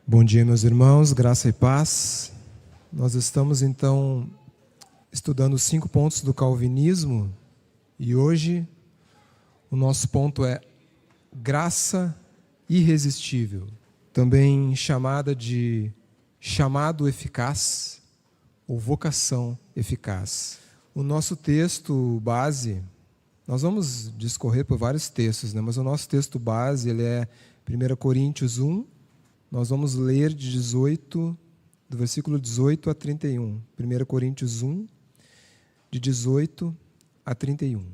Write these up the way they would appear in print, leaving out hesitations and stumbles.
Bom dia, meus irmãos, graça e paz. Nós estamos, então, estudando os 5 pontos do calvinismo e hoje o nosso ponto é graça irresistível, também chamada de chamado eficaz ou vocação eficaz. O nosso texto base, nós vamos discorrer por vários textos, mas o nosso texto base ele é 1 Coríntios 1, nós vamos ler do versículo 18 a 31. 1 Coríntios 1, de 18 a 31.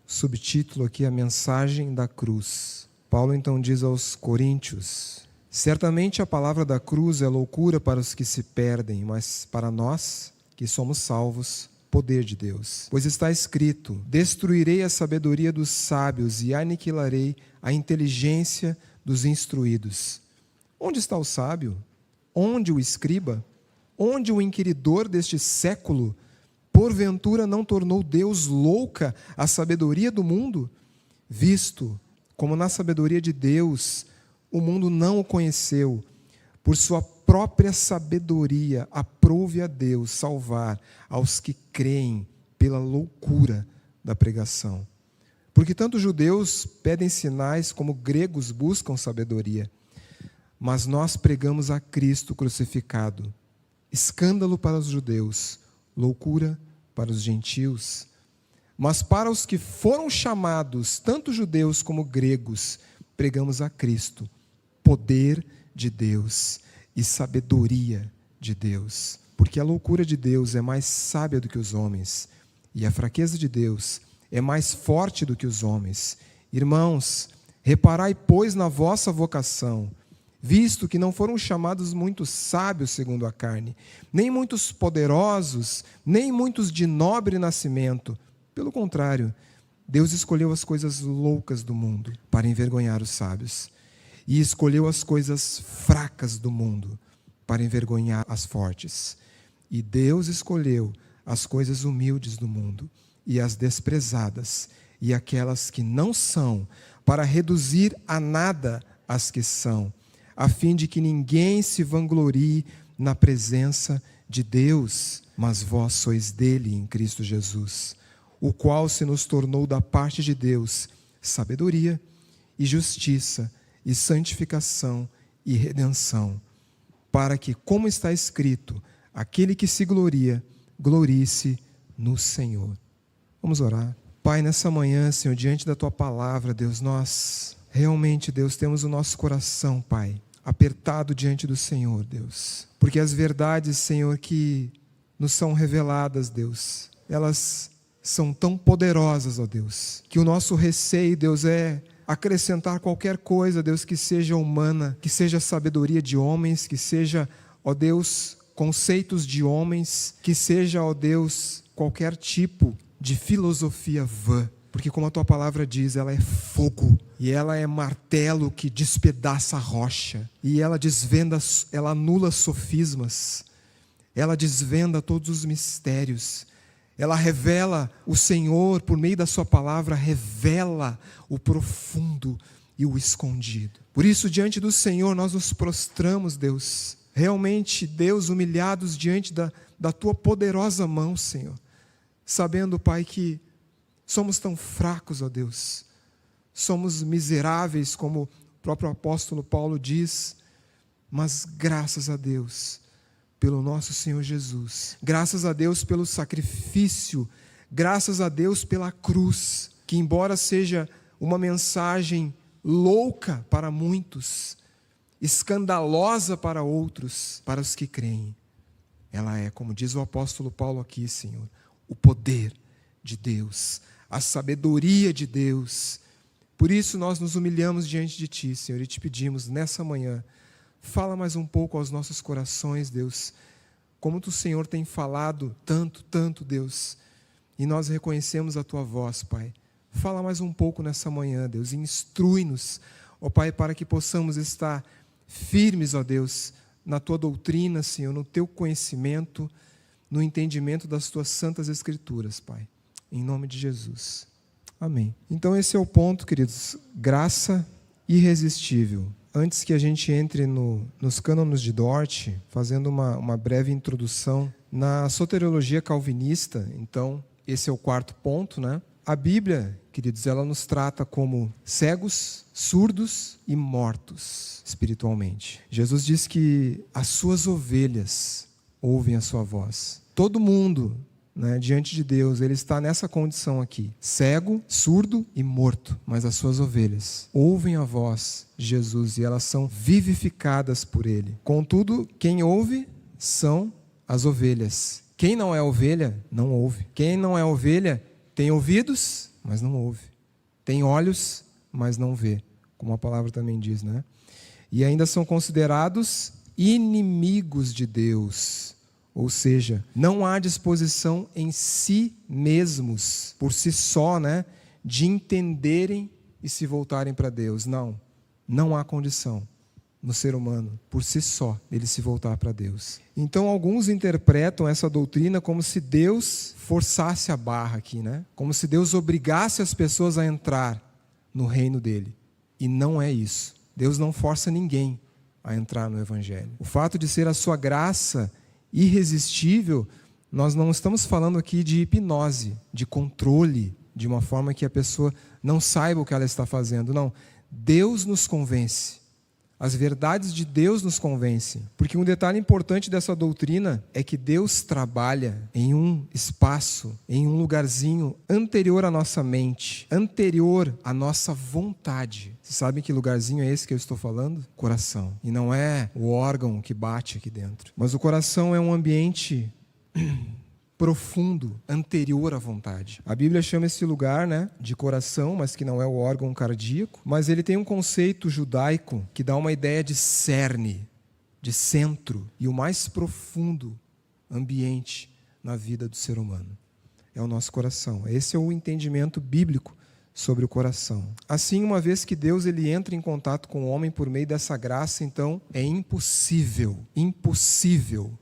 Subtítulo aqui, a mensagem da cruz. Paulo então diz aos coríntios: certamente a palavra da cruz é loucura para os que se perdem, mas para nós, que somos salvos, poder de Deus. Pois está escrito: destruirei a sabedoria dos sábios e aniquilarei a inteligência dos instruídos. Onde está o sábio? Onde o escriba? Onde o inquiridor deste século? Porventura não tornou Deus louca a sabedoria do mundo? Visto como na sabedoria de Deus o mundo não o conheceu, por sua própria sabedoria aprouve a Deus salvar aos que creem pela loucura da pregação. Porque tanto judeus pedem sinais como gregos buscam sabedoria. Mas nós pregamos a Cristo crucificado, escândalo para os judeus, loucura para os gentios. Mas para os que foram chamados, tanto judeus como gregos, pregamos a Cristo, poder de Deus e sabedoria de Deus. Porque a loucura de Deus é mais sábia do que os homens, e a fraqueza de Deus é mais forte do que os homens. Irmãos, reparai, pois, na vossa vocação, visto que não foram chamados muitos sábios segundo a carne, nem muitos poderosos, nem muitos de nobre nascimento. Pelo contrário, Deus escolheu as coisas loucas do mundo para envergonhar os sábios, e escolheu as coisas fracas do mundo para envergonhar as fortes. E Deus escolheu as coisas humildes do mundo e as desprezadas e aquelas que não são, para reduzir a nada as que são, a fim de que ninguém se vanglorie na presença de Deus. Mas vós sois dele em Cristo Jesus, o qual se nos tornou da parte de Deus sabedoria e justiça e santificação e redenção, para que, como está escrito, aquele que se gloria, glorie-se no Senhor. Vamos orar. Pai, nessa manhã, Senhor, diante da Tua palavra, Deus, nós realmente, Deus, temos o nosso coração, Pai, apertado diante do Senhor, Deus. Porque as verdades, Senhor, que nos são reveladas, Deus, elas são tão poderosas, ó Deus, que o nosso receio, Deus, é acrescentar qualquer coisa, Deus, que seja humana, que seja sabedoria de homens, que seja, ó Deus, conceitos de homens, que seja, ó Deus, qualquer tipo de filosofia vã. Porque como a Tua palavra diz, ela é fogo, e ela é martelo que despedaça a rocha, e ela desvenda, ela anula sofismas, ela desvenda todos os mistérios, ela revela o Senhor, por meio da Sua palavra, revela o profundo e o escondido. Por isso, diante do Senhor, nós nos prostramos, Deus, realmente, Deus, humilhados diante da Tua poderosa mão, Senhor, sabendo, Pai, que somos tão fracos, ó Deus, somos miseráveis, como o próprio apóstolo Paulo diz, mas graças a Deus pelo nosso Senhor Jesus, graças a Deus pelo sacrifício, graças a Deus pela cruz, que embora seja uma mensagem louca para muitos, escandalosa para outros, para os que creem, ela é, como diz o apóstolo Paulo aqui, Senhor, o poder de Deus, a sabedoria de Deus. Por isso nós nos humilhamos diante de Ti, Senhor, e te pedimos nessa manhã, fala mais um pouco aos nossos corações, Deus, como Tu, Senhor, tem falado tanto, Deus, e nós reconhecemos a Tua voz, Pai. Fala mais um pouco nessa manhã, Deus, e instrui-nos, ó Pai, para que possamos estar firmes, ó Deus, na Tua doutrina, Senhor, no Teu conhecimento, no entendimento das Tuas santas Escrituras, Pai. Em nome de Jesus. Amém. Então esse é o ponto, queridos. Graça irresistível. antes que a gente entre nos cânones de Dort, fazendo uma breve introdução, na soteriologia calvinista, então, esse é o quarto ponto, né? A Bíblia, queridos, ela nos trata como cegos, surdos e mortos espiritualmente. Jesus diz que as suas ovelhas ouvem a sua voz. Todo mundo, né, diante de Deus, ele está nessa condição aqui, cego, surdo e morto, mas as suas ovelhas ouvem a voz de Jesus e elas são vivificadas por ele. Contudo, quem ouve são as ovelhas. Quem não é ovelha, não ouve. Quem não é ovelha, tem ouvidos, mas não ouve. Tem olhos, mas não vê, como a palavra também diz, né? E ainda são considerados inimigos de Deus. Ou seja, não há disposição em si mesmos, por si só, né, de entenderem e se voltarem para Deus. Não há condição no ser humano, por si só, ele se voltar para Deus. Então, alguns interpretam essa doutrina como se Deus forçasse a barra aqui, né? Como se Deus obrigasse as pessoas a entrar no reino dele. E não é isso. Deus não força ninguém a entrar no Evangelho. O fato de ser a sua graça irresistível, nós não estamos falando aqui de hipnose, de controle, de uma forma que a pessoa não saiba o que ela está fazendo. Não. Deus nos convence. As verdades de Deus nos convencem. Porque um detalhe importante dessa doutrina é que Deus trabalha em um espaço, em um lugarzinho anterior à nossa mente, anterior à nossa vontade. Vocês sabem que lugarzinho é esse que eu estou falando? Coração. E não é o órgão que bate aqui dentro. Mas o coração é um ambiente profundo, anterior à vontade. A Bíblia chama esse lugar, né, de coração, mas que não é o órgão cardíaco, mas ele tem um conceito judaico que dá uma ideia de cerne, de centro, e o mais profundo ambiente na vida do ser humano. É o nosso coração. Esse é o entendimento bíblico sobre o coração. Assim, uma vez que Deus ele entra em contato com o homem por meio dessa graça, então é impossível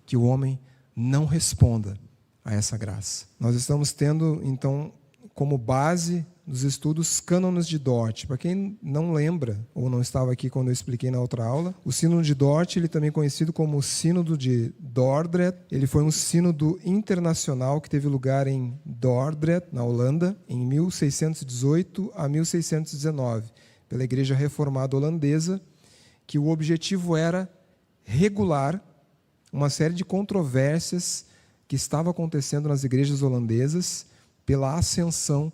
que o homem não responda a essa graça. Nós estamos tendo, então, como base dos estudos cânones de Dort. Para quem não lembra, ou não estava aqui quando eu expliquei na outra aula, o sínodo de Dort, ele também é conhecido como o sínodo de Dordrecht. Ele foi um sínodo internacional que teve lugar em Dordrecht, na Holanda, em 1618 a 1619, pela Igreja Reformada Holandesa, que o objetivo era regular uma série de controvérsias que estava acontecendo nas igrejas holandesas pela ascensão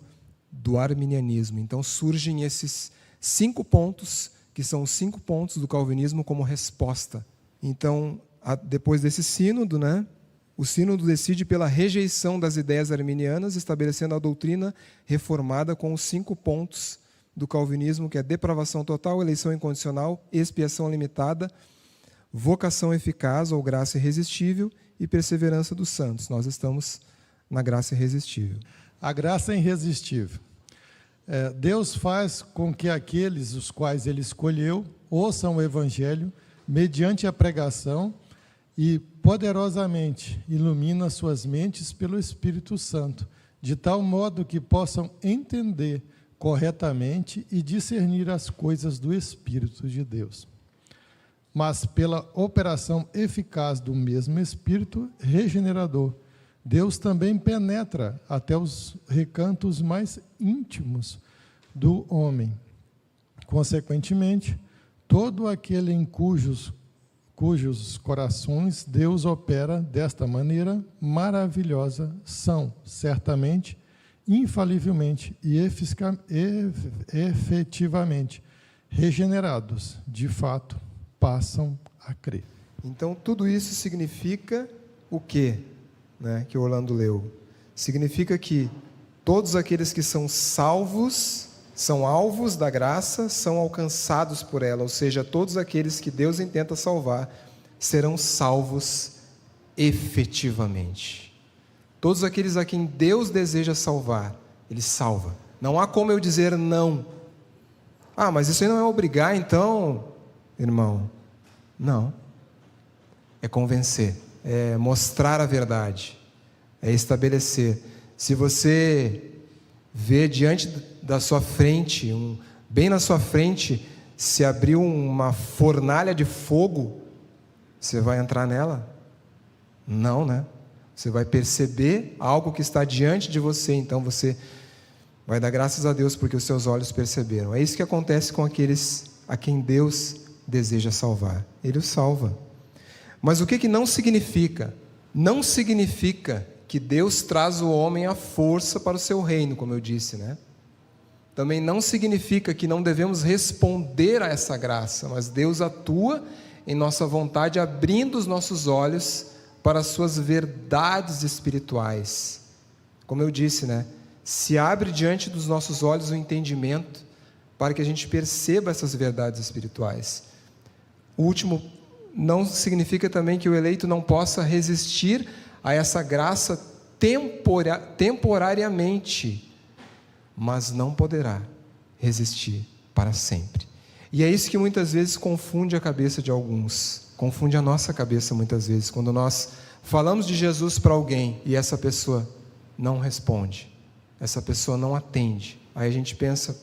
do arminianismo. Então surgem esses 5 pontos, que são os 5 pontos do calvinismo como resposta. Então, depois desse sínodo, né, o sínodo decide pela rejeição das ideias arminianas, estabelecendo a doutrina reformada com os 5 pontos do calvinismo, que é depravação total, eleição incondicional, expiação limitada, vocação eficaz ou graça irresistível e perseverança dos santos. Nós estamos na graça irresistível. A graça é irresistível. Deus faz com que aqueles os quais Ele escolheu ouçam o Evangelho mediante a pregação e poderosamente ilumina suas mentes pelo Espírito Santo, de tal modo que possam entender corretamente e discernir as coisas do Espírito de Deus. Mas pela operação eficaz do mesmo Espírito regenerador, Deus também penetra até os recantos mais íntimos do homem. Consequentemente, todo aquele em cujos corações Deus opera desta maneira maravilhosa são, certamente, infalivelmente e efetivamente regenerados, de fato, passam a crer. Então, tudo isso significa o quê, né, que o Orlando leu? Significa que todos aqueles que são salvos, são alvos da graça, são alcançados por ela, ou seja, todos aqueles que Deus intenta salvar serão salvos efetivamente. Todos aqueles a quem Deus deseja salvar, Ele salva. Não há como eu dizer não. Ah, mas isso aí não é obrigar, então... Irmão, não. É convencer, é mostrar a verdade, é estabelecer. Se você vê diante da sua frente, bem na sua frente, se abrir uma fornalha de fogo, você vai entrar nela? Não, né? Você vai perceber algo que está diante de você, então você vai dar graças a Deus porque os seus olhos perceberam. É isso que acontece com aqueles a quem Deus deseja salvar. Ele os salva. Mas o que não significa? Não significa que Deus traz o homem à força para o seu reino, como eu disse, né? Também não significa que não devemos responder a essa graça, mas Deus atua em nossa vontade, abrindo os nossos olhos para as suas verdades espirituais. Como eu disse, né? Se abre diante dos nossos olhos o entendimento para que a gente perceba essas verdades espirituais. O último, não significa também que o eleito não possa resistir a essa graça temporariamente, mas não poderá resistir para sempre. E é isso que muitas vezes confunde a cabeça de alguns, confunde a nossa cabeça muitas vezes, quando nós falamos de Jesus para alguém e essa pessoa não responde, essa pessoa não atende. Aí a gente pensa,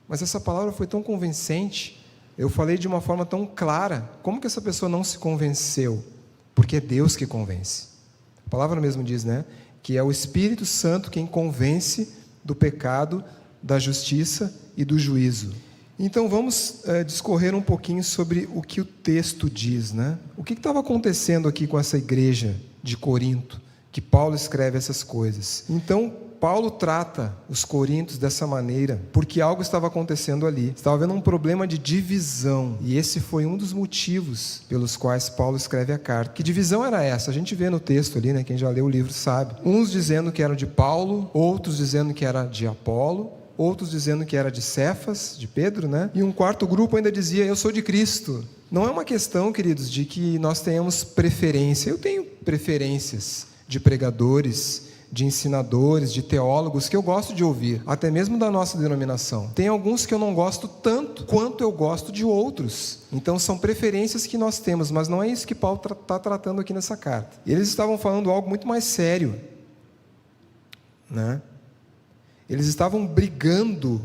mas essa palavra foi tão convincente, eu falei de uma forma tão clara, como que essa pessoa não se convenceu? Porque é Deus que convence. A palavra mesmo diz, né, que é o Espírito Santo quem convence do pecado, da justiça e do juízo. Então vamos discorrer um pouquinho sobre o que o texto diz, né? O que estava acontecendo aqui com essa igreja de Corinto, que Paulo escreve essas coisas? Então Paulo trata os coríntios dessa maneira, porque algo estava acontecendo ali. Estava havendo um problema de divisão, e esse foi um dos motivos pelos quais Paulo escreve a carta. Que divisão era essa? A gente vê no texto ali, né? Quem já leu o livro sabe. Uns dizendo que era de Paulo, outros dizendo que era de Apolo, outros dizendo que era de Cefas, de Pedro, né? E um quarto grupo ainda dizia, eu sou de Cristo. Não é uma questão, queridos, de que nós tenhamos preferência. Eu tenho preferências de pregadores, de ensinadores, de teólogos que eu gosto de ouvir, até mesmo da nossa denominação. Tem alguns que eu não gosto tanto quanto eu gosto de outros. Então são preferências que nós temos, mas não é isso que Paulo está tratando aqui nessa carta. Eles estavam falando algo muito mais sério, né? Eles estavam brigando,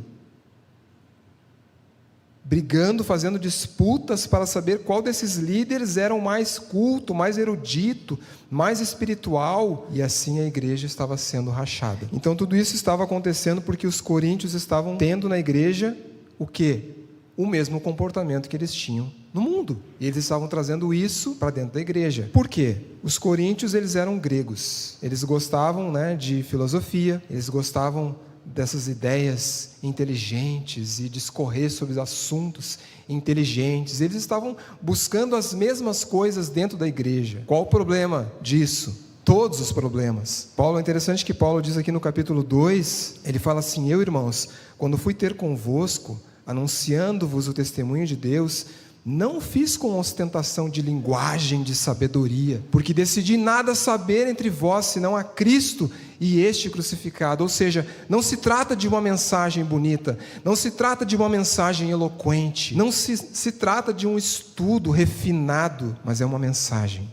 fazendo disputas para saber qual desses líderes era o mais culto, mais erudito, mais espiritual, e assim a igreja estava sendo rachada. Então tudo isso estava acontecendo porque os coríntios estavam tendo na igreja o quê? O mesmo comportamento que eles tinham no mundo. E eles estavam trazendo isso para dentro da igreja. Por quê? Os coríntios, eles eram gregos. Eles gostavam, né, de filosofia, eles gostavam dessas ideias inteligentes e discorrer sobre os assuntos inteligentes. Eles estavam buscando as mesmas coisas dentro da igreja. Qual o problema disso? Todos os problemas. É interessante que Paulo diz aqui no capítulo 2, ele fala assim, eu, irmãos, quando fui ter convosco, anunciando-vos o testemunho de Deus, não fiz com ostentação de linguagem, de sabedoria, porque decidi nada saber entre vós, senão a Cristo e este crucificado. Ou seja, não se trata de uma mensagem bonita, não se trata de uma mensagem eloquente, não se trata de um estudo refinado, mas é uma mensagem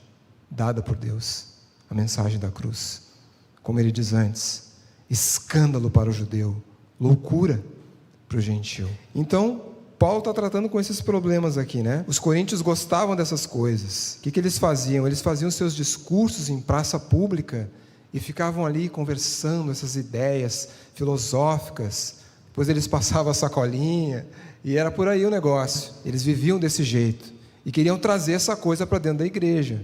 dada por Deus, a mensagem da cruz. Como ele diz antes, escândalo para o judeu, loucura para o gentio. Então, Paulo está tratando com esses problemas aqui, né? Os coríntios gostavam dessas coisas. O que eles faziam? Eles faziam seus discursos em praça pública e ficavam ali conversando essas ideias filosóficas. Depois eles passavam a sacolinha e era por aí o negócio. Eles viviam desse jeito e queriam trazer essa coisa para dentro da igreja.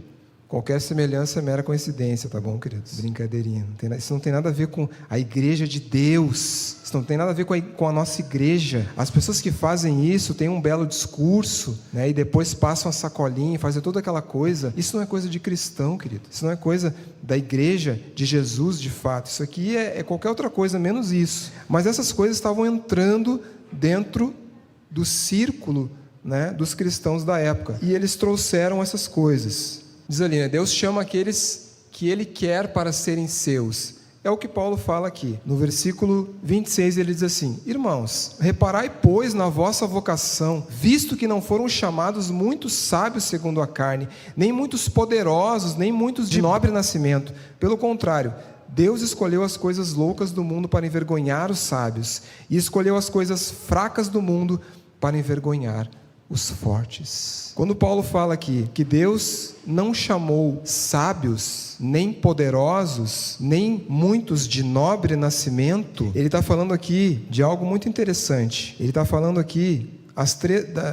Qualquer semelhança é mera coincidência, tá bom, queridos? Brincadeirinha. Isso não tem nada a ver com a igreja de Deus. Isso não tem nada a ver com a nossa igreja. As pessoas que fazem isso têm um belo discurso, né, e depois passam a sacolinha, fazem toda aquela coisa. Isso não é coisa de cristão, querido. Isso não é coisa da igreja de Jesus, de fato. Isso aqui é qualquer outra coisa, menos isso. Mas essas coisas estavam entrando dentro do círculo, né, dos cristãos da época. E eles trouxeram essas coisas. Diz ali, né? Deus chama aqueles que Ele quer para serem seus. É o que Paulo fala aqui. No versículo 26 ele diz assim, irmãos, reparai, pois, na vossa vocação, visto que não foram chamados muitos sábios segundo a carne, nem muitos poderosos, nem muitos de nobre nascimento. Pelo contrário, Deus escolheu as coisas loucas do mundo para envergonhar os sábios, e escolheu as coisas fracas do mundo para envergonhar os fortes. Quando Paulo fala aqui que Deus não chamou sábios, nem poderosos, nem muitos de nobre nascimento, ele está falando aqui de algo muito interessante. Ele está falando aqui,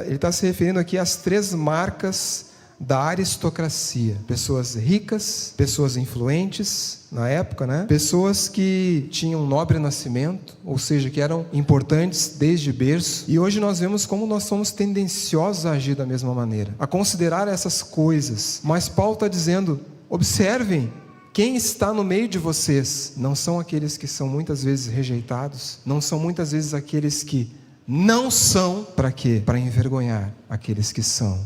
ele está se referindo aqui às 3 marcas da aristocracia: pessoas ricas, pessoas influentes na época, né? Pessoas que tinham nobre nascimento, ou seja, que eram importantes desde berço. E hoje nós vemos como nós somos tendenciosos a agir da mesma maneira, a considerar essas coisas. Mas Paulo está dizendo: observem, quem está no meio de vocês não são aqueles que são muitas vezes rejeitados, não são muitas vezes aqueles que não são. Para quê? Para envergonhar aqueles que são,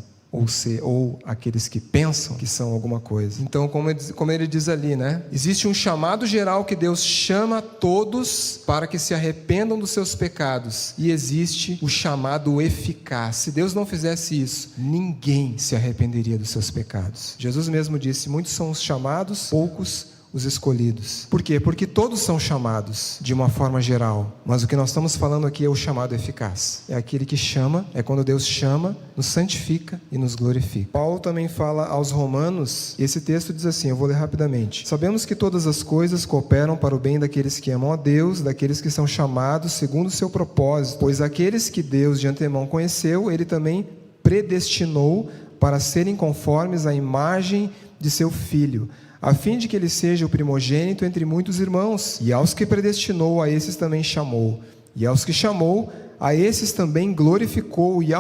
ou aqueles que pensam que são alguma coisa. Então, como ele diz ali, né? Existe um chamado geral que Deus chama todos para que se arrependam dos seus pecados. E existe o chamado eficaz. Se Deus não fizesse isso, ninguém se arrependeria dos seus pecados. Jesus mesmo disse: muitos são os chamados, poucos os escolhidos. Por quê? Porque todos são chamados de uma forma geral, mas o que nós estamos falando aqui é o chamado eficaz. É aquele que chama, é quando Deus chama, nos santifica e nos glorifica. Paulo também fala aos Romanos, e esse texto diz assim, eu vou ler rapidamente: sabemos que todas as coisas cooperam para o bem daqueles que amam a Deus, daqueles que são chamados segundo o seu propósito, pois aqueles que Deus de antemão conheceu, Ele também predestinou para serem conformes à imagem de seu Filho, a fim de que ele seja o primogênito entre muitos irmãos. E aos que predestinou, a esses também chamou. E aos que chamou, a esses também glorificou. E a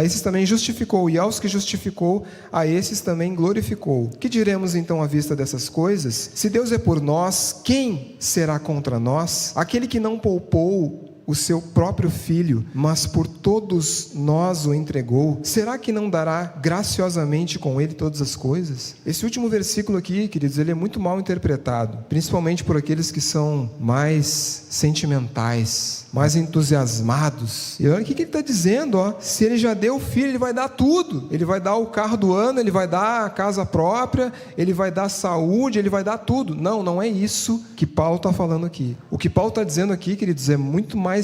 esses também justificou. E aos que justificou, a esses também glorificou. Que diremos então à vista dessas coisas? Se Deus é por nós, quem será contra nós? Aquele que não poupou o seu próprio Filho, mas por todos nós o entregou, será que não dará graciosamente com ele todas as coisas? Esse último versículo aqui, queridos, ele é muito mal interpretado, principalmente por aqueles que são mais sentimentais, mais entusiasmados. E olha o que ele está dizendo, ó. Se ele já deu o Filho, ele vai dar tudo. Ele vai dar o carro do ano, ele vai dar a casa própria, ele vai dar saúde, ele vai dar tudo. Não é isso que Paulo está falando aqui. O que Paulo está dizendo aqui, queridos, é muito mais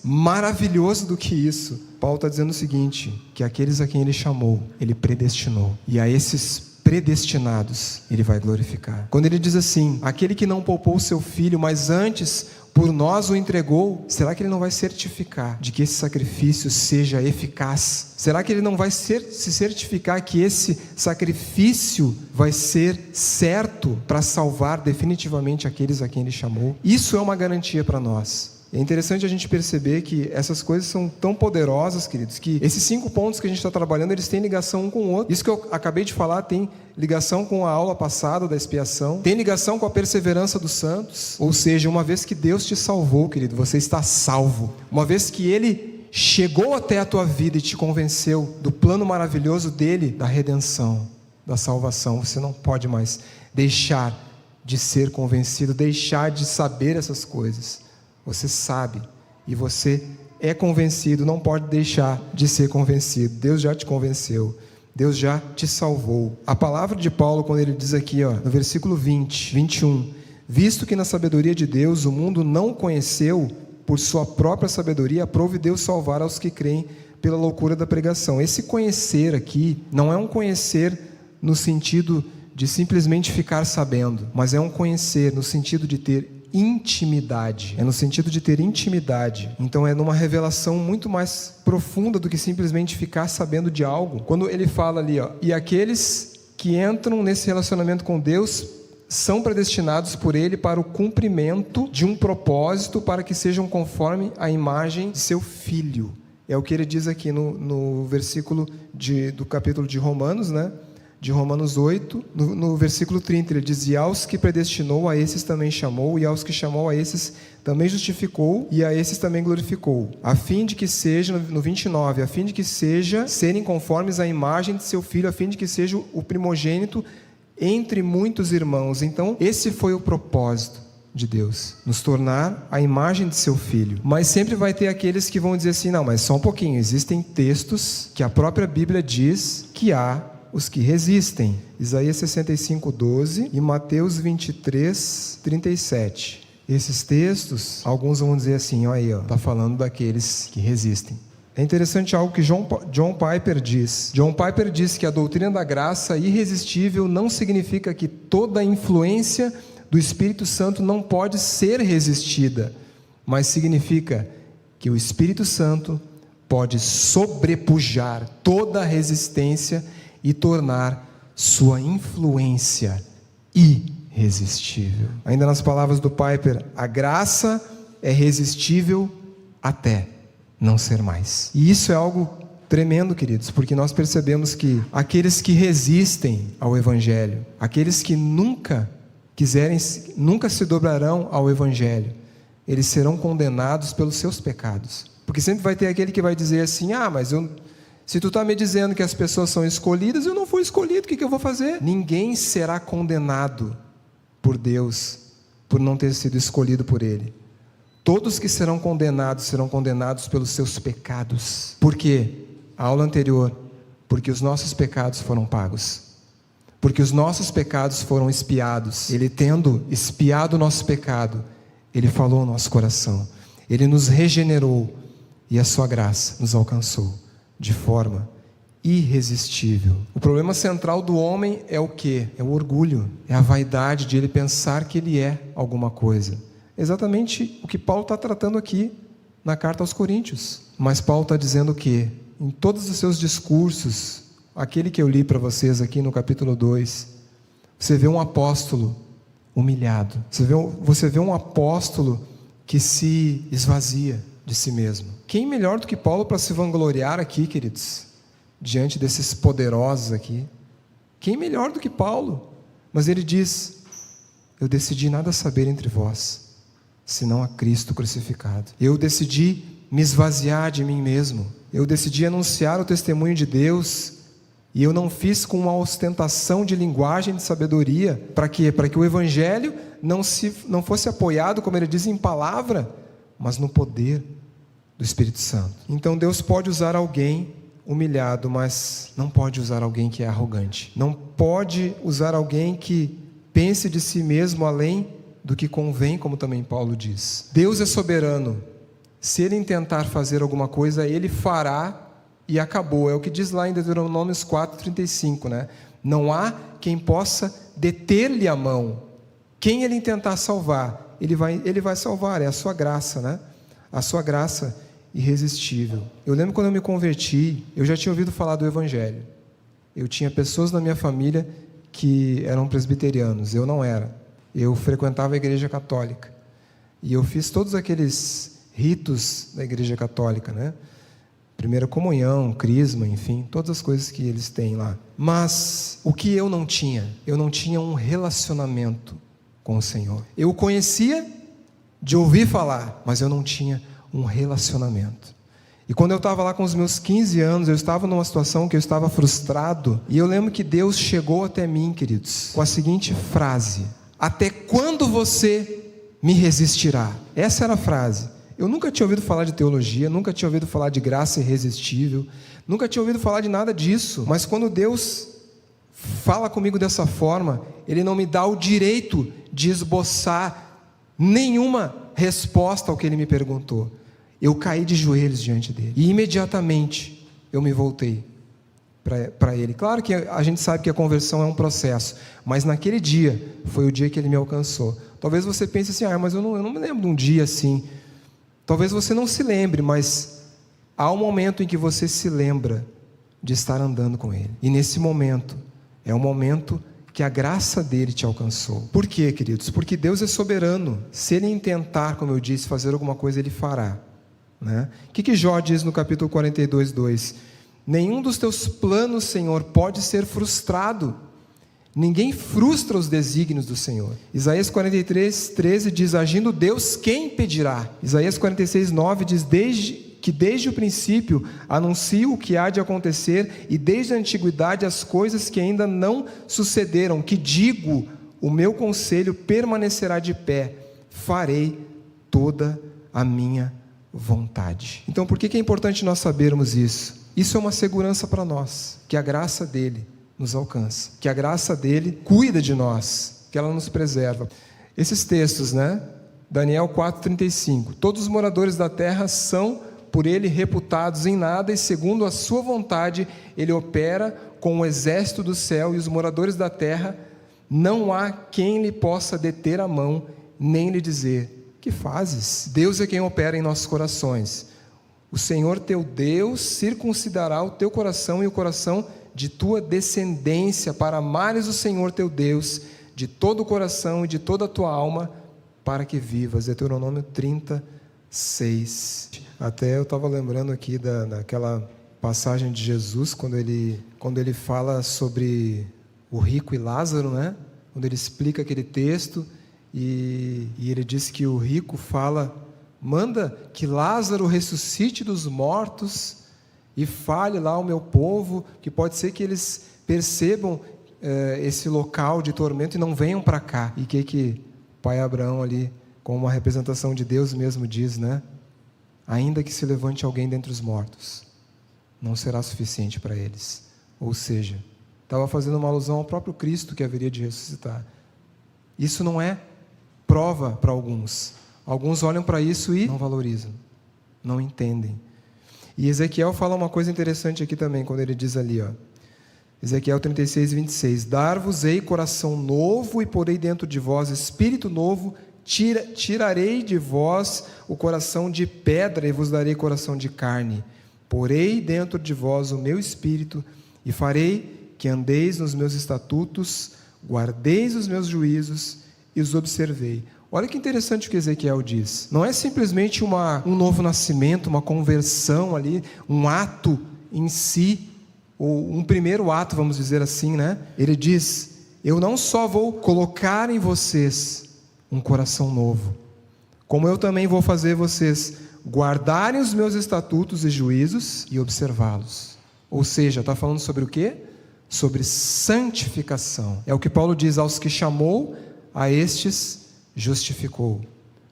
maravilhoso do que isso. Paulo está dizendo o seguinte, que aqueles a quem ele chamou, ele predestinou, e a esses predestinados ele vai glorificar. Quando ele diz assim, aquele que não poupou o seu Filho, mas antes por nós o entregou, será que ele não vai certificar de que esse sacrifício seja eficaz? Será que ele não vai se certificar que esse sacrifício vai ser certo para salvar definitivamente aqueles a quem ele chamou? Isso é uma garantia para nós. É interessante a gente perceber que essas coisas são tão poderosas, queridos, que esses 5 pontos que a gente está trabalhando, eles têm ligação um com o outro. Isso que eu acabei de falar tem ligação com a aula passada da expiação, tem ligação com a perseverança dos santos. Ou seja, uma vez que Deus te salvou, querido, você está salvo. Uma vez que Ele chegou até a tua vida e te convenceu do plano maravilhoso dele, da redenção, da salvação, você não pode mais deixar de ser convencido, deixar de saber essas coisas. Você sabe e você é convencido, não pode deixar de ser convencido. Deus já te convenceu, Deus já te salvou. A palavra de Paulo, quando ele diz aqui, ó, no versículo 21, visto que na sabedoria de Deus o mundo não conheceu, por sua própria sabedoria aprove Deus salvar aos que creem pela loucura da pregação. Esse conhecer aqui não é um conhecer no sentido de simplesmente ficar sabendo, mas é um conhecer no sentido de ter intimidade, é no sentido de ter intimidade. Então é numa revelação muito mais profunda do que simplesmente ficar sabendo de algo. Quando ele fala ali, ó, e aqueles que entram nesse relacionamento com Deus são predestinados por Ele para o cumprimento de um propósito, para que sejam conforme a imagem de seu Filho. É o que ele diz aqui no versículo do capítulo de Romanos, né? De Romanos 8, no versículo 30, ele diz, e aos que predestinou, a esses também chamou, e aos que chamou, a esses também justificou, e a esses também glorificou, a fim de que seja, no 29, a fim de que serem conformes à imagem de seu Filho, a fim de que seja o primogênito entre muitos irmãos. Então, esse foi o propósito de Deus, nos tornar a imagem de seu Filho. Mas sempre vai ter aqueles que vão dizer assim, não, mas só um pouquinho, existem textos que a própria Bíblia diz que há os que resistem. Isaías 65:12 e Mateus 23:37. Esses textos, alguns vão dizer assim, olha aí, está falando daqueles que resistem. É interessante algo que John Piper diz. John Piper diz que a doutrina da graça irresistível não significa que toda a influência do Espírito Santo não pode ser resistida, mas significa que o Espírito Santo pode sobrepujar toda a resistência e tornar sua influência irresistível. Ainda nas palavras do Piper, a graça é resistível até não ser mais. E isso é algo tremendo, queridos, porque nós percebemos que aqueles que resistem ao Evangelho, aqueles que nunca se dobrarão ao Evangelho, eles serão condenados pelos seus pecados. Porque sempre vai ter aquele que vai dizer assim: mas se tu está me dizendo que as pessoas são escolhidas, eu não fui escolhido, o que eu vou fazer? Ninguém será condenado por Deus por não ter sido escolhido por Ele. Todos que serão condenados pelos seus pecados. Por quê? A aula anterior, porque os nossos pecados foram pagos. Porque os nossos pecados foram expiados. Ele, tendo expiado o nosso pecado, Ele falou ao nosso coração. Ele nos regenerou e a sua graça nos alcançou de forma irresistível. O problema central do homem é o quê? É o orgulho, é a vaidade de ele pensar que ele é alguma coisa. Exatamente o que Paulo está tratando aqui na carta aos Coríntios. Mas Paulo está dizendo o quê? Em todos os seus discursos, aquele que eu li para vocês aqui no capítulo 2, você vê um apóstolo humilhado, você vê um apóstolo que se esvazia de si mesmo. Quem melhor do que Paulo para se vangloriar aqui, queridos, diante desses poderosos aqui? Quem melhor do que Paulo? Mas ele diz: eu decidi nada saber entre vós, senão a Cristo crucificado. Eu decidi me esvaziar de mim mesmo. Eu decidi anunciar o testemunho de Deus, e eu não fiz com uma ostentação de linguagem, de sabedoria. Para quê? Para que o Evangelho não fosse apoiado, como ele diz, em palavra, mas no poder do Espírito Santo. Então Deus pode usar alguém humilhado, mas não pode usar alguém que é arrogante. Não pode usar alguém que pense de si mesmo além do que convém, como também Paulo diz. Deus é soberano. Se Ele intentar fazer alguma coisa, Ele fará e acabou. É o que diz lá em Deuteronômio 4:35, né? Não há quem possa deter-lhe a mão. Quem Ele intentar salvar, Ele vai salvar. É a sua graça, né? A sua graça irresistível. Eu lembro quando eu me converti, eu já tinha ouvido falar do Evangelho. Eu tinha pessoas na minha família que eram presbiterianos. Eu não era. Eu frequentava a igreja católica. E eu fiz todos aqueles ritos da igreja católica, né? Primeira comunhão, crisma, enfim, todas as coisas que eles têm lá. Mas o que eu não tinha? Eu não tinha um relacionamento com o Senhor. Eu o conhecia de ouvir falar, mas eu não tinha um relacionamento. E quando eu estava lá com os meus 15 anos, eu estava numa situação que eu estava frustrado, e eu lembro que Deus chegou até mim, queridos, com a seguinte frase: até quando você me resistirá? Essa era a frase. Eu nunca tinha ouvido falar de teologia, nunca tinha ouvido falar de graça irresistível, nunca tinha ouvido falar de nada disso, mas quando Deus fala comigo dessa forma, Ele não me dá o direito de esboçar nenhuma resposta ao que Ele me perguntou. Eu caí de joelhos diante dele, e imediatamente eu me voltei para Ele. Claro que a gente sabe que a conversão é um processo, mas naquele dia, foi o dia que Ele me alcançou. Talvez você pense assim: mas eu não me lembro de um dia assim. Talvez você não se lembre, mas há um momento em que você se lembra de estar andando com Ele. E nesse momento, é o momento que a graça dEle te alcançou. Por quê, queridos? Porque Deus é soberano. Se Ele intentar, como eu disse, fazer alguma coisa, Ele fará, né? O que Jó diz no capítulo 42:2? Nenhum dos teus planos, Senhor, pode ser frustrado. Ninguém frustra os desígnios do Senhor. Isaías 43:13 diz: agindo Deus, quem impedirá? Isaías 46:9 diz: desde o princípio anuncio o que há de acontecer, e desde a antiguidade as coisas que ainda não sucederam, que digo, o meu conselho permanecerá de pé, farei toda a minha vontade. Então, por que é importante nós sabermos isso? Isso é uma segurança para nós, que a graça dEle nos alcança, que a graça dEle cuida de nós, que ela nos preserva. Esses textos, né? Daniel 4:35, todos os moradores da terra são por ele reputados em nada, e segundo a sua vontade, ele opera com o exército do céu e os moradores da terra. Não há quem lhe possa deter a mão, nem lhe dizer: que fazes? Deus é quem opera em nossos corações. O Senhor teu Deus circuncidará o teu coração e o coração de tua descendência, para amares o Senhor teu Deus de todo o coração e de toda a tua alma, para que vivas. Deuteronômio 36. Até eu estava lembrando aqui daquela passagem de Jesus, quando ele fala sobre o rico e Lázaro, né? Quando ele explica aquele texto, e ele diz que o rico fala: manda que Lázaro ressuscite dos mortos e fale lá ao meu povo, que pode ser que eles percebam esse local de tormento e não venham para cá. E que o pai Abraão ali, como uma representação de Deus mesmo, diz, né? Ainda que se levante alguém dentre os mortos, não será suficiente para eles. Ou seja, estava fazendo uma alusão ao próprio Cristo que haveria de ressuscitar. Isso não é prova para alguns. Alguns olham para isso e não valorizam, não entendem. E Ezequiel fala uma coisa interessante aqui também, quando ele diz ali, Ezequiel 36, 26, dar-vos-ei coração novo e porei dentro de vós espírito novo, tirarei de vós o coração de pedra e vos darei coração de carne. Porei dentro de vós o meu espírito e farei que andeis nos meus estatutos, guardeis os meus juízos e os observei. Olha que interessante o que Ezequiel diz. Não é simplesmente um novo nascimento, uma conversão ali, um ato em si, ou um primeiro ato, vamos dizer assim, né? Ele diz: eu não só vou colocar em vocês um coração novo, como eu também vou fazer vocês guardarem os meus estatutos e juízos e observá-los. Ou seja, está falando sobre o quê? Sobre santificação. É o que Paulo diz: aos que chamou, a estes justificou.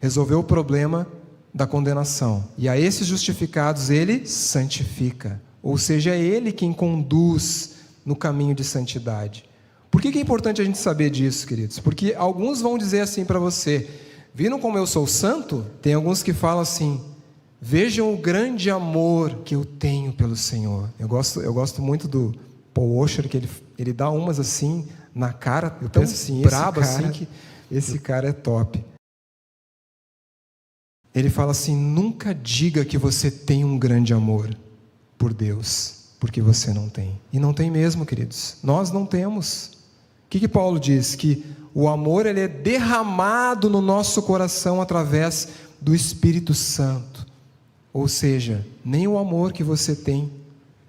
Resolveu o problema da condenação. E a esses justificados ele santifica. Ou seja, é ele quem conduz no caminho de santidade. Por que é importante a gente saber disso, queridos? Porque alguns vão dizer assim para você: viram como eu sou santo? Tem alguns que falam assim: vejam o grande amor que eu tenho pelo Senhor. Eu gosto muito do Paul Washer, que ele dá umas assim na cara, eu penso assim, brabo assim, que esse cara é top. Ele fala assim: nunca diga que você tem um grande amor por Deus, porque você não tem. E não tem mesmo, queridos. Nós não temos. O que Paulo diz? Que o amor ele é derramado no nosso coração através do Espírito Santo. Ou seja, nem o amor que você tem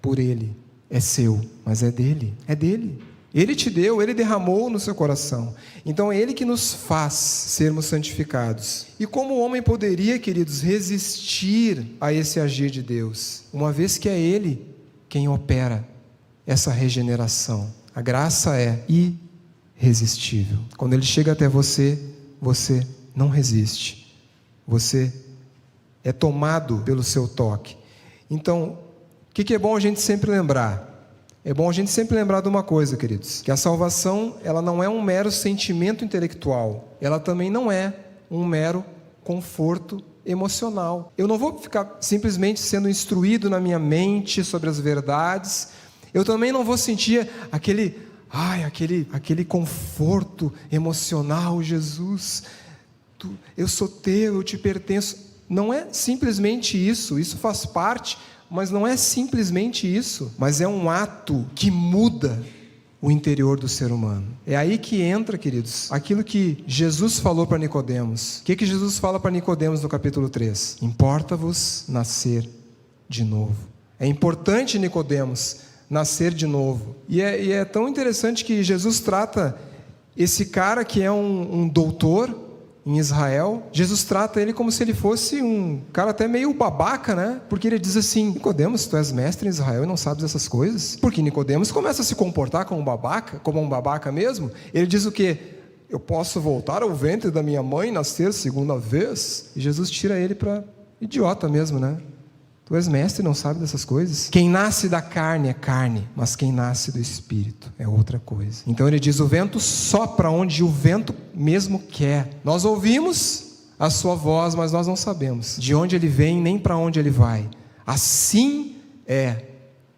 por Ele é seu, mas é dele. É dele. Ele te deu, Ele derramou no seu coração. Então é Ele que nos faz sermos santificados. E como o homem poderia, queridos, resistir a esse agir de Deus, uma vez que é Ele quem opera essa regeneração? A graça é irresistível. Quando Ele chega até você, você não resiste. Você é tomado pelo seu toque. Então, o que é bom a gente sempre lembrar? É bom a gente sempre lembrar de uma coisa, queridos, que a salvação, ela não é um mero sentimento intelectual, ela também não é um mero conforto emocional. Eu não vou ficar simplesmente sendo instruído na minha mente sobre as verdades, eu também não vou sentir aquele conforto emocional: Jesus, eu sou teu, eu te pertenço. Não é simplesmente isso, isso faz parte, mas não é simplesmente isso, mas é um ato que muda o interior do ser humano. É aí que entra, queridos, aquilo que Jesus falou para Nicodemos. O que Jesus fala para Nicodemos no capítulo 3? Importa-vos nascer de novo. É importante, Nicodemos, nascer de novo. E é tão interessante que Jesus trata esse cara que é um doutor em Israel, Jesus trata ele como se ele fosse um cara até meio babaca, né? Porque ele diz assim: Nicodemos, tu és mestre em Israel e não sabes essas coisas? Porque Nicodemos começa a se comportar como um babaca mesmo. Ele diz o quê? Eu posso voltar ao ventre da minha mãe e nascer segunda vez? E Jesus tira ele para idiota mesmo, né? Tu és mestre e não sabe dessas coisas? Quem nasce da carne é carne, mas quem nasce do Espírito é outra coisa. Então ele diz: o vento sopra onde o vento mesmo quer. Nós ouvimos a sua voz, mas nós não sabemos de onde ele vem nem para onde ele vai. Assim é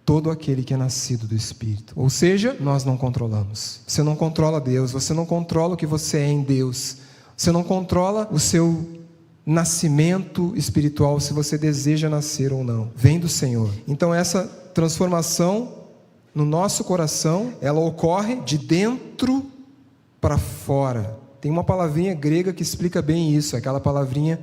todo aquele que é nascido do Espírito. Ou seja, nós não controlamos. Você não controla Deus, você não controla o que você é em Deus, você não controla o seu nascimento espiritual, se você deseja nascer ou não. Vem do Senhor. Então essa transformação no nosso coração, ela ocorre de dentro para fora. Tem uma palavrinha grega que explica bem isso, aquela palavrinha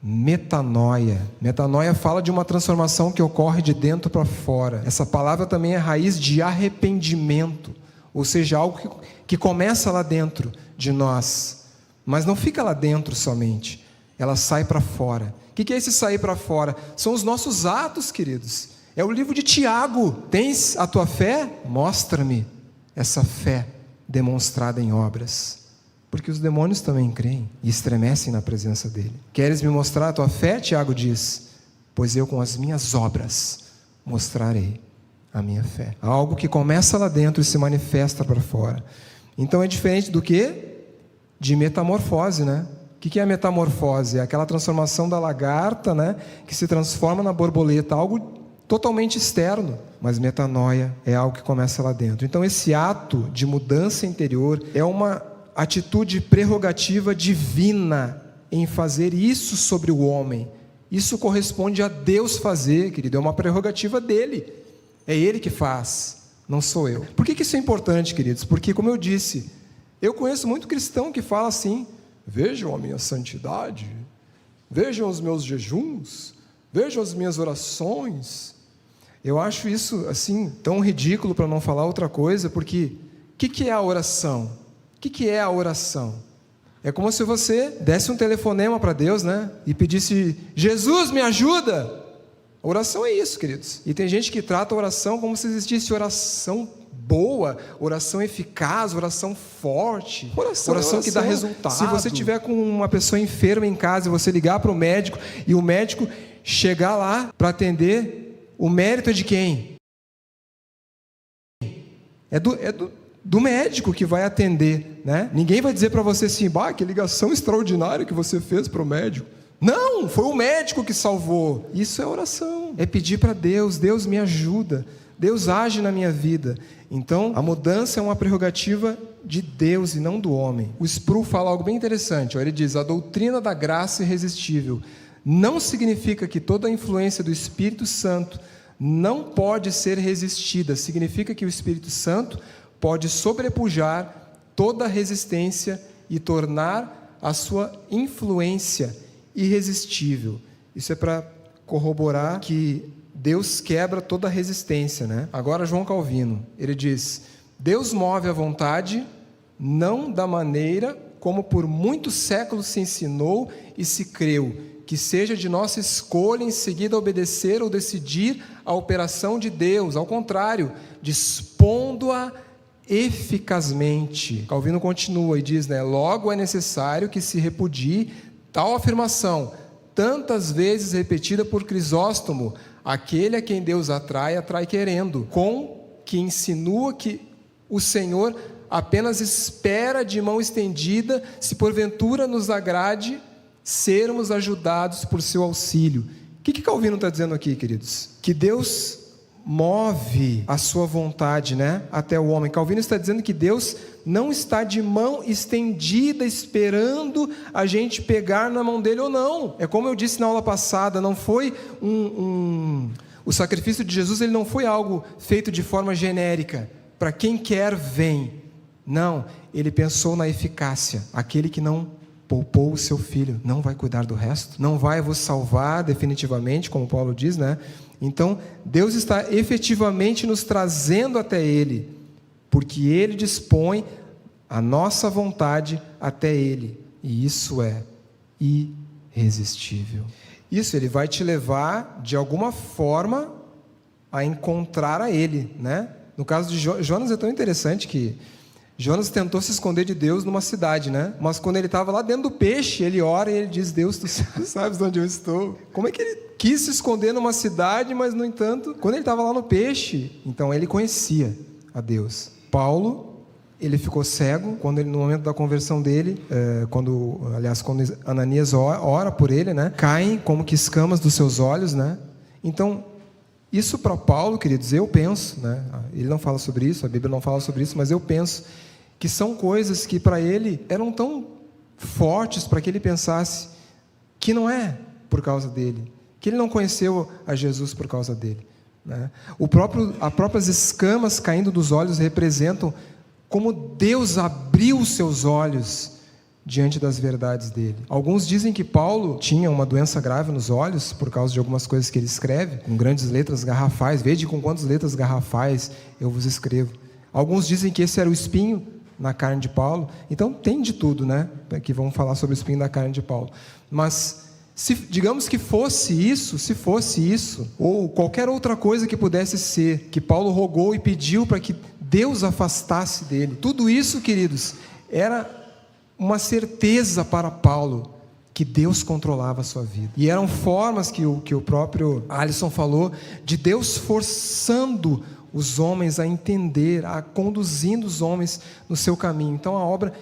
metanoia. Metanoia fala de uma transformação que ocorre de dentro para fora. Essa palavra também é raiz de arrependimento, ou seja, algo que começa lá dentro de nós, mas não fica lá dentro somente, ela sai para fora. O que é esse sair para fora? São os nossos atos, queridos. É o livro de Tiago. Tens a tua fé? Mostra-me essa fé demonstrada em obras. Porque os demônios também creem e estremecem na presença dele. Queres me mostrar a tua fé? Tiago diz: pois eu com as minhas obras mostrarei a minha fé. Algo que começa lá dentro e se manifesta para fora. Então é diferente do que? De metamorfose, né? O que é a metamorfose? É aquela transformação da lagarta, né? Que se transforma na borboleta, algo totalmente externo. Mas metanoia é algo que começa lá dentro. Então esse ato de mudança interior é uma atitude prerrogativa divina em fazer isso sobre o homem. Isso corresponde a Deus fazer, querido, é uma prerrogativa dele. É ele que faz, não sou eu. Por que isso é importante, queridos? Porque, como eu disse, eu conheço muito cristão que fala assim: vejam a minha santidade, vejam os meus jejuns, vejam as minhas orações. Eu acho isso assim tão ridículo, para não falar outra coisa, porque o que é a oração? O que é a oração? É como se você desse um telefonema para Deus, né? E pedisse: Jesus, me ajuda! A oração é isso, queridos. E tem gente que trata a oração como se existisse oração boa, oração eficaz, oração forte, oração que dá resultado. Se você tiver com uma pessoa enferma em casa e você ligar para o médico e o médico chegar lá para atender, o mérito é de quem? É do médico que vai atender, né? Ninguém vai dizer para você assim: bah, que ligação extraordinária que você fez para o médico. Não, foi o médico que salvou. Isso é oração, é pedir para Deus: Deus me ajuda, Deus age na minha vida. Então a mudança é uma prerrogativa de Deus e não do homem. O Sproul fala algo bem interessante, ó. Ele diz: a doutrina da graça irresistível não significa que toda a influência do Espírito Santo não pode ser resistida, significa que o Espírito Santo pode sobrepujar toda resistência e tornar a sua influência irresistível. Isso é para corroborar que Deus quebra toda resistência, né? Agora João Calvino, ele diz: Deus move a vontade não da maneira como por muitos séculos se ensinou e se creu, que seja de nossa escolha em seguida obedecer ou decidir a operação de Deus. Ao contrário, dispondo-a eficazmente. Calvino continua e diz, né? Logo é necessário que se repudie tal afirmação, tantas vezes repetida por Crisóstomo: aquele a quem Deus atrai, atrai querendo, com que insinua que o Senhor apenas espera de mão estendida, se porventura nos agrade sermos ajudados por seu auxílio. O que Calvino está dizendo aqui, queridos? Que Deus move a sua vontade, né, até o homem. Calvino está dizendo que Deus não está de mão estendida esperando a gente pegar na mão dele ou não. É como eu disse na aula passada, não foi o sacrifício de Jesus, ele não foi algo feito de forma genérica, para quem quer vem. Não, ele pensou na eficácia. Aquele que não poupou o seu filho não vai cuidar do resto? Não vai vos salvar definitivamente, como Paulo diz, né? Então, Deus está efetivamente nos trazendo até Ele, porque Ele dispõe a nossa vontade até Ele, e isso é irresistível. Isso, Ele vai te levar, de alguma forma, a encontrar a Ele, né? No caso de Jonas é tão interessante que Jonas tentou se esconder de Deus numa cidade, né? Mas quando ele estava lá dentro do peixe, ele ora e ele diz: Deus, tu sabes onde eu estou. Como é que ele quis se esconder numa cidade, mas no entanto, quando ele estava lá no peixe, então ele conhecia a Deus. Paulo, ele ficou cego no momento da conversão dele, quando Ananias ora por ele, né? Caem como que escamas dos seus olhos, né? Então, isso para Paulo, queridos, eu penso, né? Ele não fala sobre isso, a Bíblia não fala sobre isso, mas eu penso que são coisas que para ele eram tão fortes para que ele pensasse que não é por causa dele, que ele não conheceu a Jesus por causa dele, né? As próprias escamas caindo dos olhos representam como Deus abriu os seus olhos diante das verdades dele. Alguns dizem que Paulo tinha uma doença grave nos olhos por causa de algumas coisas que ele escreve, com grandes letras garrafais. Vede com quantas letras garrafais eu vos escrevo. Alguns dizem que esse era o espinho na carne de Paulo. Então tem de tudo, né? Aqui vamos falar sobre o espinho na carne de Paulo. Mas digamos que fosse isso, se fosse isso, ou qualquer outra coisa que pudesse ser, que Paulo rogou e pediu para que Deus afastasse dele. Tudo isso, queridos, era uma certeza para Paulo que Deus controlava a sua vida. E eram formas que o próprio Alisson falou, de Deus forçando os homens a entender, a conduzindo os homens no seu caminho. Então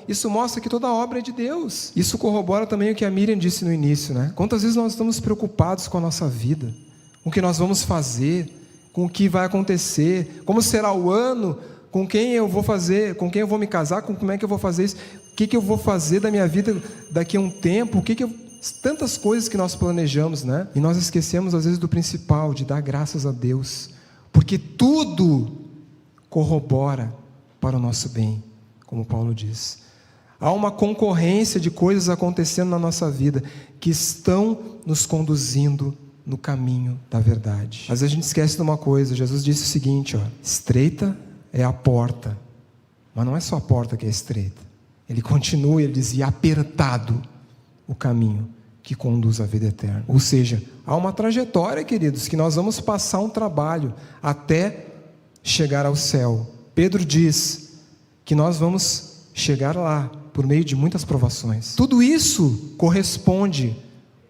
isso mostra que toda a obra é de Deus. Isso corrobora também o que a Miriam disse no início, né? Quantas vezes nós estamos preocupados com a nossa vida, com o que nós vamos fazer, com o que vai acontecer, como será o ano, com quem eu vou fazer, com quem eu vou me casar, como é que eu vou fazer isso, o que eu vou fazer da minha vida daqui a um tempo, tantas coisas que nós planejamos, né? E nós esquecemos às vezes do principal, de dar graças a Deus, porque tudo corrobora para o nosso bem, como Paulo diz. Há uma concorrência de coisas acontecendo na nossa vida que estão nos conduzindo no caminho da verdade. Às vezes a gente esquece de uma coisa. Jesus disse o seguinte, estreita é a porta, mas não é só a porta que é estreita. Ele continua, ele dizia, apertado o caminho que conduz à vida eterna. Ou seja, há uma trajetória, queridos, que nós vamos passar um trabalho até chegar ao céu. Pedro diz que nós vamos chegar lá por meio de muitas provações. Tudo isso corresponde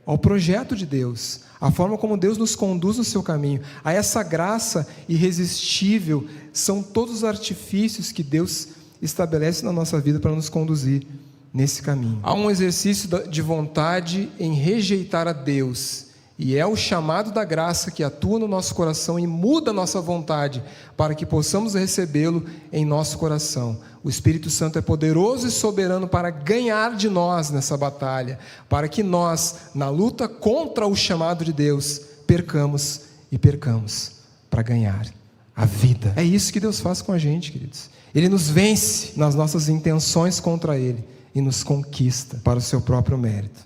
ao projeto de Deus, a forma como Deus nos conduz no seu caminho. A essa graça irresistível, são todos os artifícios que Deus estabelece na nossa vida para nos conduzir nesse caminho. Há um exercício de vontade em rejeitar a Deus, e é o chamado da graça que atua no nosso coração e muda a nossa vontade para que possamos recebê-lo em nosso coração. O Espírito Santo é poderoso e soberano para ganhar de nós nessa batalha, para que nós, na luta contra o chamado de Deus, percamos para ganhar a vida. É isso que Deus faz com a gente, queridos. Ele nos vence nas nossas intenções contra Ele e nos conquista para o seu próprio mérito.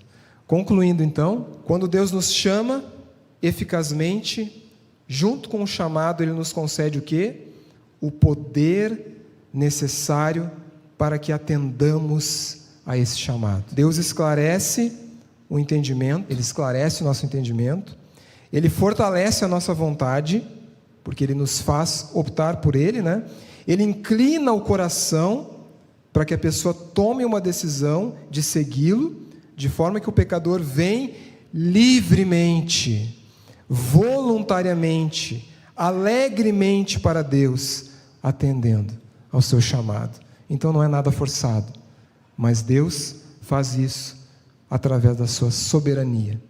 Concluindo então, quando Deus nos chama eficazmente, junto com o chamado, Ele nos concede o quê? O poder necessário para que atendamos a esse chamado. Deus esclarece o entendimento, Ele esclarece o nosso entendimento, Ele fortalece a nossa vontade, porque Ele nos faz optar por Ele, né? Ele inclina o coração para que a pessoa tome uma decisão de segui-lo, de forma que o pecador vem livremente, voluntariamente, alegremente para Deus, atendendo ao seu chamado. Então não é nada forçado, mas Deus faz isso através da sua soberania.